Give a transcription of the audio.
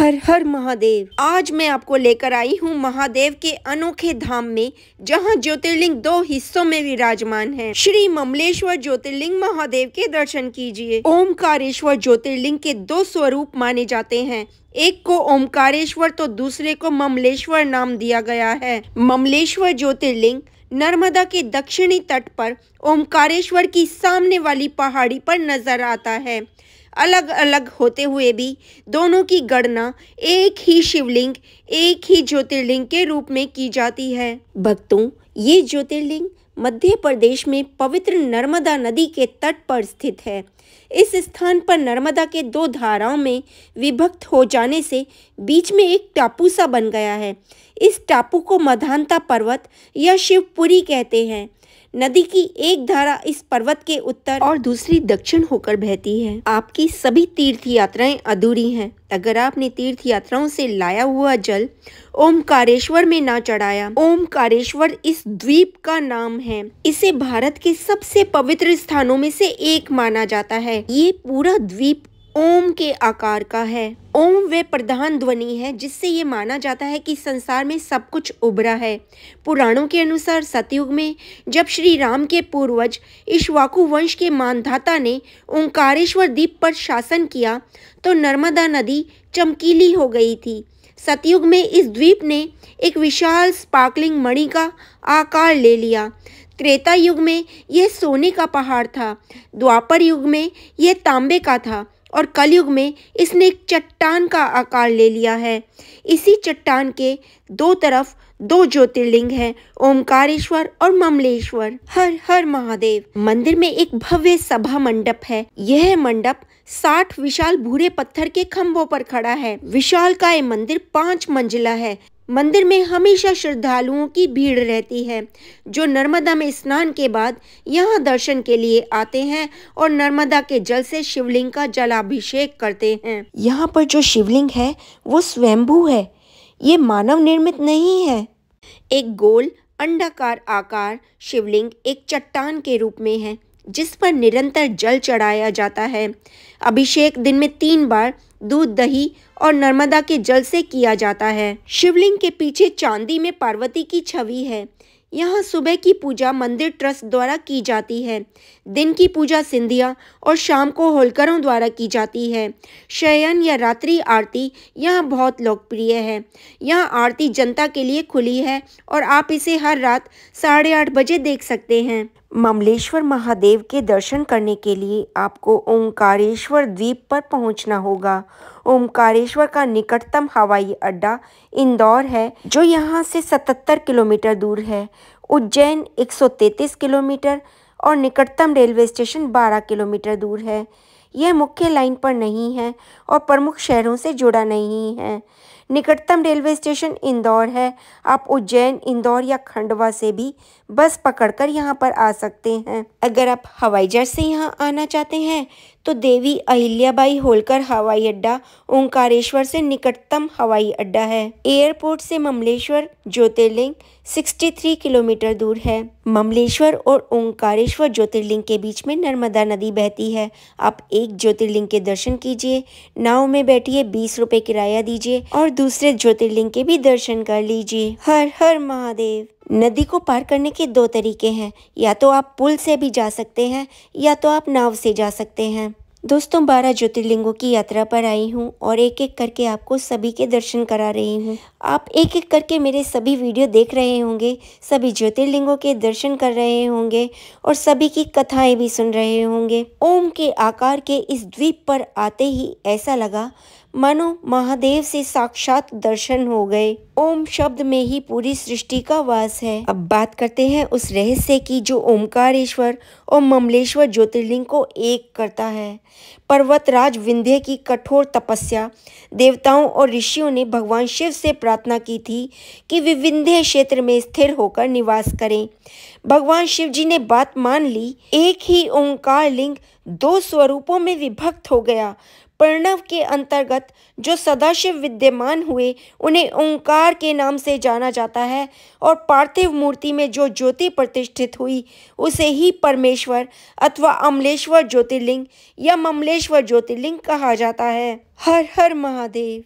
हर हर महादेव। आज मैं आपको लेकर आई हूँ महादेव के अनोखे धाम में, जहाँ ज्योतिर्लिंग दो हिस्सों में विराजमान है। श्री ममलेश्वर ज्योतिर्लिंग महादेव के दर्शन कीजिए। ओमकारेश्वर ज्योतिर्लिंग के दो स्वरूप माने जाते हैं। एक को ओमकारेश्वर तो दूसरे को ममलेश्वर नाम दिया गया है। ममलेश्वर ज्योतिर्लिंग नर्मदा के दक्षिणी तट पर ओमकारेश्वर की सामने वाली पहाड़ी पर नजर आता है। अलग अलग होते हुए भी दोनों की गणना एक ही शिवलिंग, एक ही ज्योतिर्लिंग के रूप में की जाती है। भक्तों, ये ज्योतिर्लिंग मध्य प्रदेश में पवित्र नर्मदा नदी के तट पर स्थित है। इस स्थान पर नर्मदा के दो धाराओं में विभक्त हो जाने से बीच में एक टापू सा बन गया है। इस टापू को मधानता पर्वत या शिवपुरी कहते हैं। नदी की एक धारा इस पर्वत के उत्तर और दूसरी दक्षिण होकर बहती है। आपकी सभी तीर्थ यात्राएं अधूरी हैं अगर आपने तीर्थ यात्राओं से लाया हुआ जल ओमकारेश्वर में ना चढ़ाया। ओमकारेश्वर इस द्वीप का नाम है। इसे भारत के सबसे पवित्र स्थानों में से एक माना जाता है। ये पूरा द्वीप ओम के आकार का है। ओम वे प्रधान ध्वनि है जिससे ये माना जाता है कि संसार में सब कुछ उभरा है। पुराणों के अनुसार सतयुग में जब श्री राम के पूर्वज इक्ष्वाकु वंश के मानधाता ने ओंकारेश्वर द्वीप पर शासन किया तो नर्मदा नदी चमकीली हो गई थी। सतयुग में इस द्वीप ने एक विशाल स्पार्कलिंग मणि का आकार ले लिया। त्रेता युग में यह सोने का पहाड़ था। द्वापर युग में यह तांबे का था और कलयुग में इसने एक चट्टान का आकार ले लिया है। इसी चट्टान के दो तरफ दो ज्योतिर्लिंग हैं, ओमकारेश्वर और ममलेश्वर। हर हर महादेव। मंदिर में एक भव्य सभा मंडप है। यह मंडप 60 विशाल भूरे पत्थर के खंभों पर खड़ा है। विशालकाय मंदिर 5 मंजिला है। मंदिर में हमेशा श्रद्धालुओं की भीड़ रहती है जो नर्मदा में स्नान के बाद यहाँ दर्शन के लिए आते हैं और नर्मदा के जल से शिवलिंग का जलाभिषेक करते हैं। यहाँ पर जो शिवलिंग है वो स्वयंभू है, ये मानव निर्मित नहीं है। एक गोल अंडाकार आकार शिवलिंग एक चट्टान के रूप में है जिस पर निरंतर जल चढ़ाया जाता है। अभिषेक दिन में 3 बार दूध, दही और नर्मदा के जल से किया जाता है। शिवलिंग के पीछे चांदी में पार्वती की छवि है। यहाँ सुबह की पूजा मंदिर ट्रस्ट द्वारा की जाती है। दिन की पूजा सिंधिया और शाम को होलकरों द्वारा की जाती है। शयन या रात्रि आरती यहाँ बहुत लोकप्रिय है। यहाँ आरती जनता के लिए खुली है और आप इसे हर रात 8:30 बजे देख सकते हैं। ममलेश्वर महादेव के दर्शन करने के लिए आपको ओंकारेश्वर द्वीप पर पहुंचना होगा। ओंकारेश्वर का निकटतम हवाई अड्डा इंदौर है जो यहाँ से 77 किलोमीटर दूर है। उज्जैन 133 किलोमीटर और निकटतम रेलवे स्टेशन 12 किलोमीटर दूर है। यह मुख्य लाइन पर नहीं है और प्रमुख शहरों से जुड़ा नहीं है। निकटतम रेलवे स्टेशन इंदौर है। आप उज्जैन, इंदौर या खंडवा से भी बस पकड़कर यहाँ पर आ सकते हैं। अगर आप हवाई जहाज से यहाँ आना चाहते हैं तो देवी अहिल्याबाई होलकर हवाई अड्डा ओंकारेश्वर से निकटतम हवाई अड्डा है। एयरपोर्ट से ममलेश्वर ज्योतिर्लिंग 63 किलोमीटर दूर है। ममलेश्वर और ओंकारेश्वर ज्योतिर्लिंग के बीच में नर्मदा नदी बहती है। आप एक ज्योतिर्लिंग के दर्शन कीजिए, नाव में बैठिए, 20 रुपए किराया दीजिए और दूसरे ज्योतिर्लिंग के भी दर्शन कर लीजिए। हर हर महादेव। नदी को पार करने के 2 तरीके हैं, या तो आप पुल से भी जा सकते हैं या तो आप नाव से जा सकते हैं। दोस्तों, 12 ज्योतिर्लिंगों की यात्रा पर आई हूँ और एक एक करके आपको सभी के दर्शन करा रही हूँ। आप एक एक करके मेरे सभी वीडियो देख रहे होंगे, सभी ज्योतिर्लिंगों के दर्शन कर रहे होंगे और सभी की कथाएं भी सुन रहे होंगे। ओम के आकार के इस द्वीप पर आते ही ऐसा लगा मानो महादेव से साक्षात दर्शन हो गए। ओम शब्द में ही पूरी सृष्टि का वास है। अब बात करते हैं उस रहस्य की जो ओमकारेश्वर और ममलेश्वर ज्योतिर्लिंग को एक करता है। पर्वतराज विंध्य की कठोर तपस्या, देवताओं और ऋषियों ने भगवान शिव से प्रार्थना की थी कि वे विंध्य क्षेत्र में स्थिर होकर निवास करें। भगवान शिव जी ने बात मान ली। एक ही ओंकार लिंग 2 स्वरूपों में विभक्त हो गया। प्रणव के अंतर्गत जो सदाशिव विद्यमान हुए उन्हें ओंकार के नाम से जाना जाता है और पार्थिव मूर्ति में जो ज्योति प्रतिष्ठित हुई उसे ही परमेश्वर अथवा अमलेश्वर ज्योतिर्लिंग या ममलेश्वर ज्योतिर्लिंग कहा जाता है। हर हर महादेव।